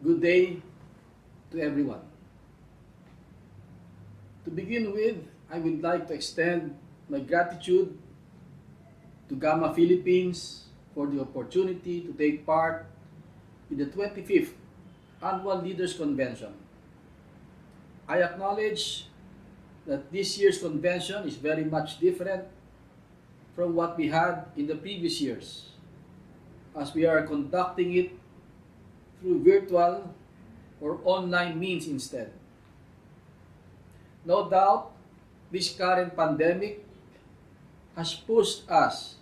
Good day to everyone. To begin with, I would like to extend my gratitude to GAMA Philippines for the opportunity to take part in the 25th Annual Leaders Convention. I acknowledge that this year's convention is very much different from what we had in the previous years, as we are conducting it through virtual or online means instead. No doubt, this current pandemic has pushed us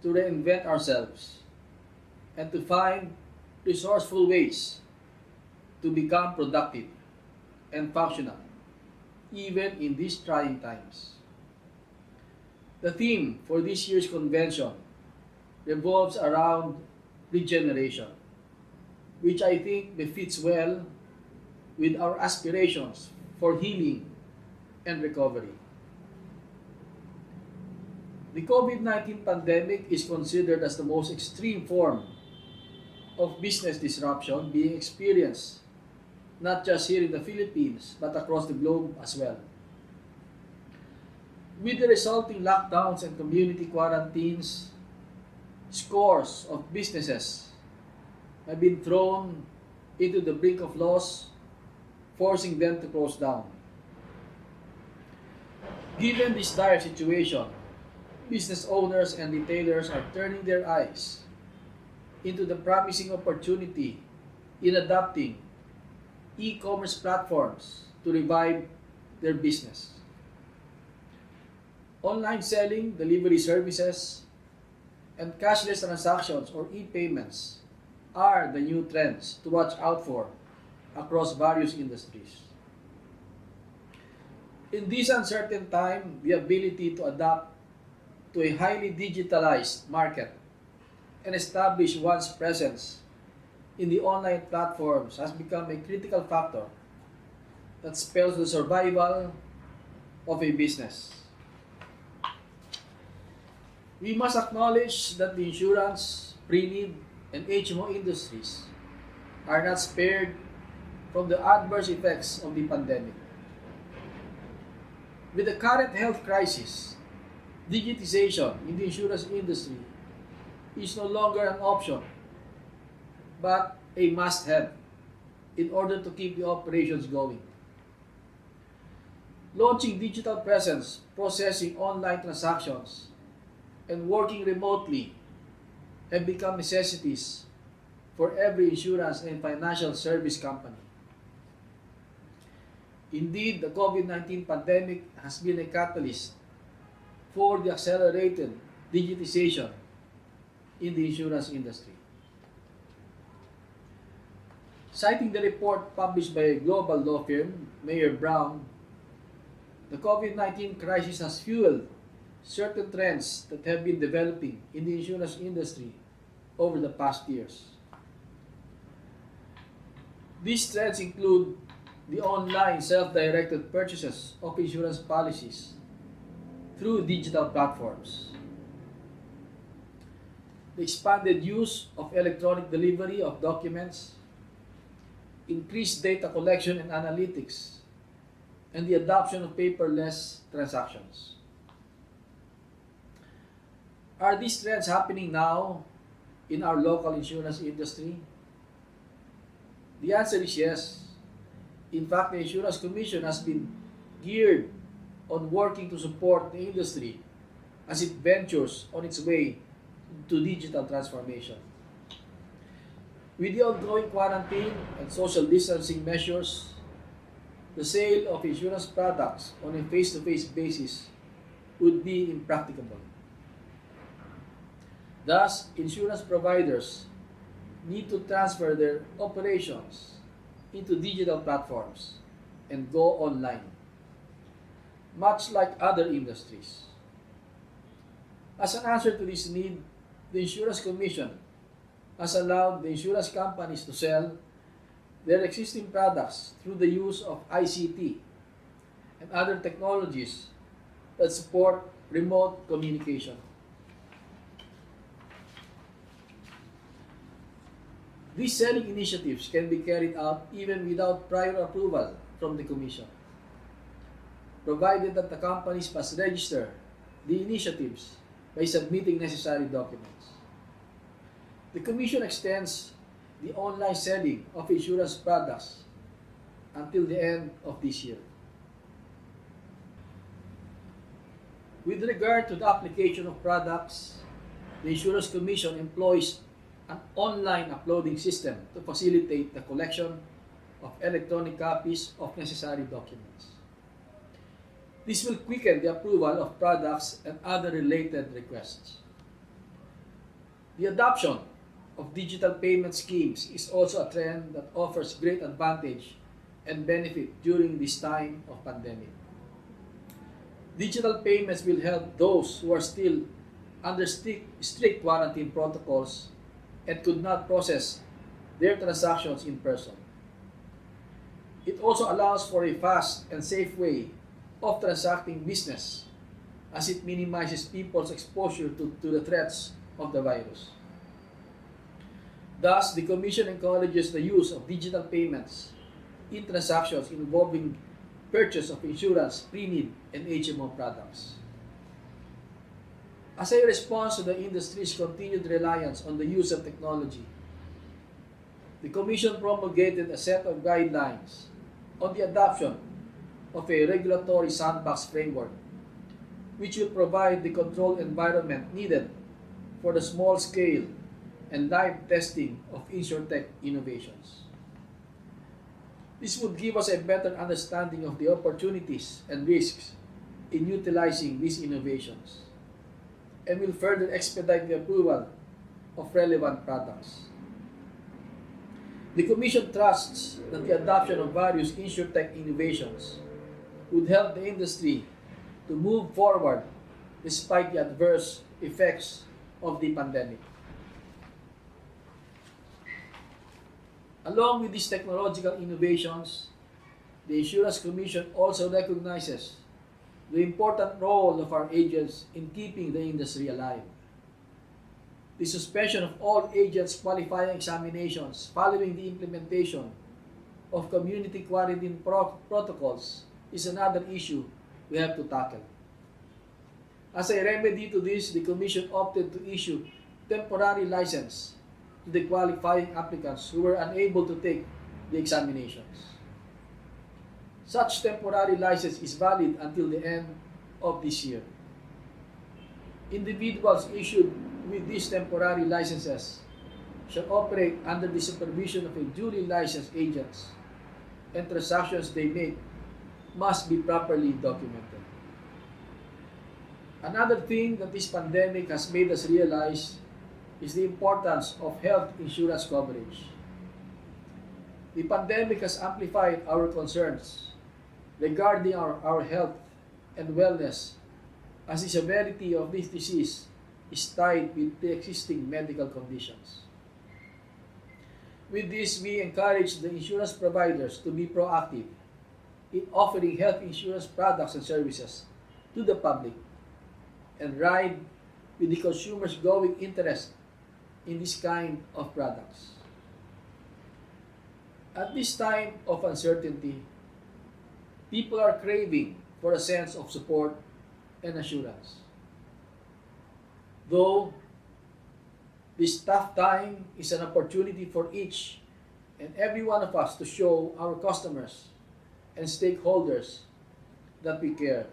to reinvent ourselves and to find resourceful ways to become productive and functional, even in these trying times. The theme for this year's convention revolves around regeneration, which I think befits well with our aspirations for healing and recovery. The COVID-19 pandemic is considered as the most extreme form of business disruption being experienced not just here in the Philippines but across the globe as well. With the resulting lockdowns and community quarantines, scores of businesses have been thrown into the brink of loss, forcing them to close down. Given this dire situation, business owners and retailers are turning their eyes into the promising opportunity in adopting e-commerce platforms to revive their business. Online selling, delivery services, and cashless transactions or e-payments are the new trends to watch out for across various industries. In this uncertain time, the ability to adapt to a highly digitalized market and establish one's presence in the online platforms has become a critical factor that spells the survival of a business. We must acknowledge that the insurance, pre-need, and HMO industries are not spared from the adverse effects of the pandemic. With the current health crisis, digitization in the insurance industry is no longer an option, but a must-have in order to keep the operations going. Launching digital presence, processing online transactions, and working remotely have become necessities for every insurance and financial service company. Indeed, the COVID-19 pandemic has been a catalyst for the accelerated digitization in the insurance industry. Citing the report published by a global law firm, Mayer Brown, the COVID-19 crisis has fueled certain trends that have been developing in the insurance industry over the past years. These trends include the online self-directed purchases of insurance policies through digital platforms, the expanded use of electronic delivery of documents, increased data collection and analytics, and the adoption of paperless transactions. Are these trends happening now in our local insurance industry? The answer is yes. In fact, the Insurance Commission has been geared on working to support the industry as it ventures on its way to digital transformation. With the ongoing quarantine and social distancing measures, the sale of insurance products on a face-to-face basis would be impracticable. Thus, insurance providers need to transfer their operations into digital platforms and go online, much like other industries. As an answer to this need, the Insurance Commission has allowed the insurance companies to sell their existing products through the use of ICT and other technologies that support remote communication. These selling initiatives can be carried out even without prior approval from the Commission, provided that the companies must register the initiatives by submitting necessary documents. The Commission extends the online selling of insurance products until the end of this year. With regard to the application of products, the Insurance Commission employs an online uploading system to facilitate the collection of electronic copies of necessary documents. This will quicken the approval of products and other related requests. The adoption of digital payment schemes is also a trend that offers great advantage and benefit during this time of pandemic. Digital payments will help those who are still under strict quarantine protocols and could not process their transactions in person. It also allows for a fast and safe way of transacting business as it minimizes people's exposure to the threats of the virus. Thus, the Commission encourages the use of digital payments in transactions involving purchase of insurance, pre-need, and HMO products. As a response to the industry's continued reliance on the use of technology, the Commission promulgated a set of guidelines on the adoption of a regulatory sandbox framework, which will provide the controlled environment needed for the small-scale and live testing of insurtech innovations. This would give us a better understanding of the opportunities and risks in utilizing these innovations, and will further expedite the approval of relevant products. The Commission trusts that the adoption of various insurtech innovations would help the industry to move forward despite the adverse effects of the pandemic. Along with these technological innovations, the Insurance Commission also recognizes the important role of our agents in keeping the industry alive. The suspension of all agents' qualifying examinations following the implementation of community quarantine protocols is another issue we have to tackle. As a remedy to this, the Commission opted to issue temporary license to the qualifying applicants who were unable to take the examinations. Such temporary license is valid until the end of this year. Individuals issued with these temporary licenses shall operate under the supervision of a duly licensed agents, and transactions they make must be properly documented. Another thing that this pandemic has made us realize is the importance of health insurance coverage. The pandemic has amplified our concerns regarding our health and wellness, as the severity of this disease is tied with the existing medical conditions. With this, we encourage the insurance providers to be proactive in offering health insurance products and services to the public and ride with the consumer's growing interest in this kind of products. At this time of uncertainty, people are craving for a sense of support and assurance. Though this tough time is an opportunity for each and every one of us to show our customers and stakeholders that we care.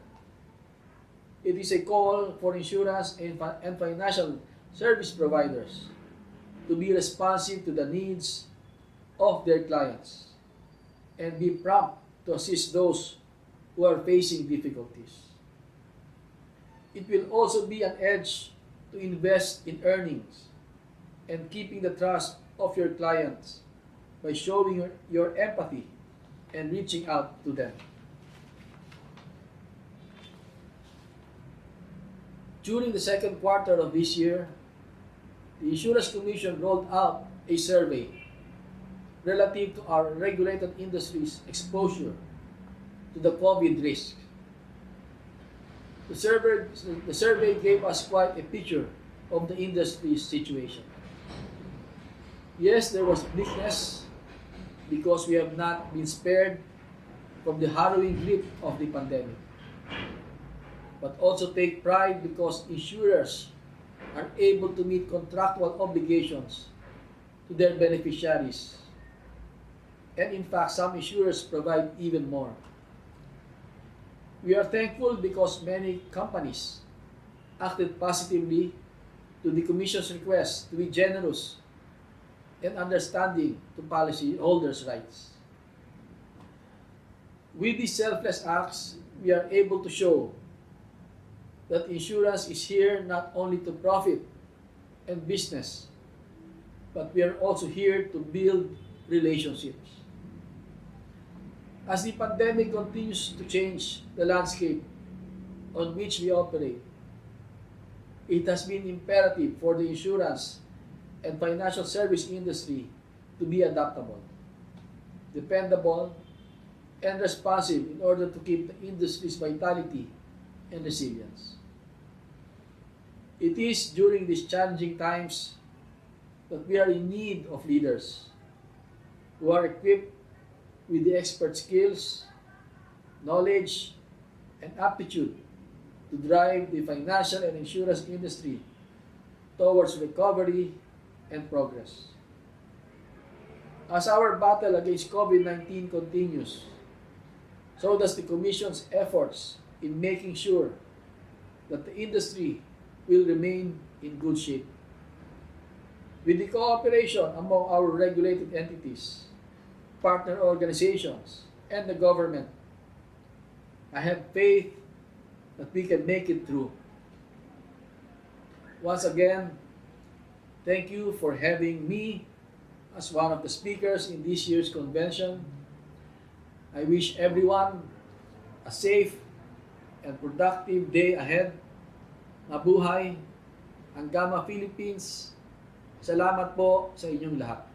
It is a call for insurance and financial service providers to be responsive to the needs of their clients and be prompt to assist those who are facing difficulties. It will also be an edge to invest in earnings and keeping the trust of your clients by showing your empathy and reaching out to them. During the second quarter of this year, the Insurance Commission rolled out a survey relative to our regulated industry's exposure to the COVID risk. The survey gave us quite a picture of the industry's situation. Yes, there was bleakness because we have not been spared from the harrowing grip of the pandemic, but also take pride because insurers are able to meet contractual obligations to their beneficiaries. And in fact, some insurers provide even more. We are thankful because many companies acted positively to the Commission's request to be generous and understanding to policyholders' rights. With these selfless acts, we are able to show that insurance is here not only to profit and business, but we are also here to build relationships. As the pandemic continues to change the landscape on which we operate, it has been imperative for the insurance and financial service industry to be adaptable, dependable, and responsive in order to keep the industry's vitality and resilience. It is during these challenging times that we are in need of leaders who are equipped with the expert skills, knowledge, and aptitude to drive the financial and insurance industry towards recovery and progress. As our battle against COVID-19 continues, so does the Commission's efforts in making sure that the industry will remain in good shape. With the cooperation among our regulated entities, partner organizations, and the government, I have faith that we can make it through. Once again, thank you for having me as one of the speakers in this year's convention. I wish everyone a safe and productive day ahead. Mabuhay ang GAMA Philippines. Salamat po sa inyong lahat.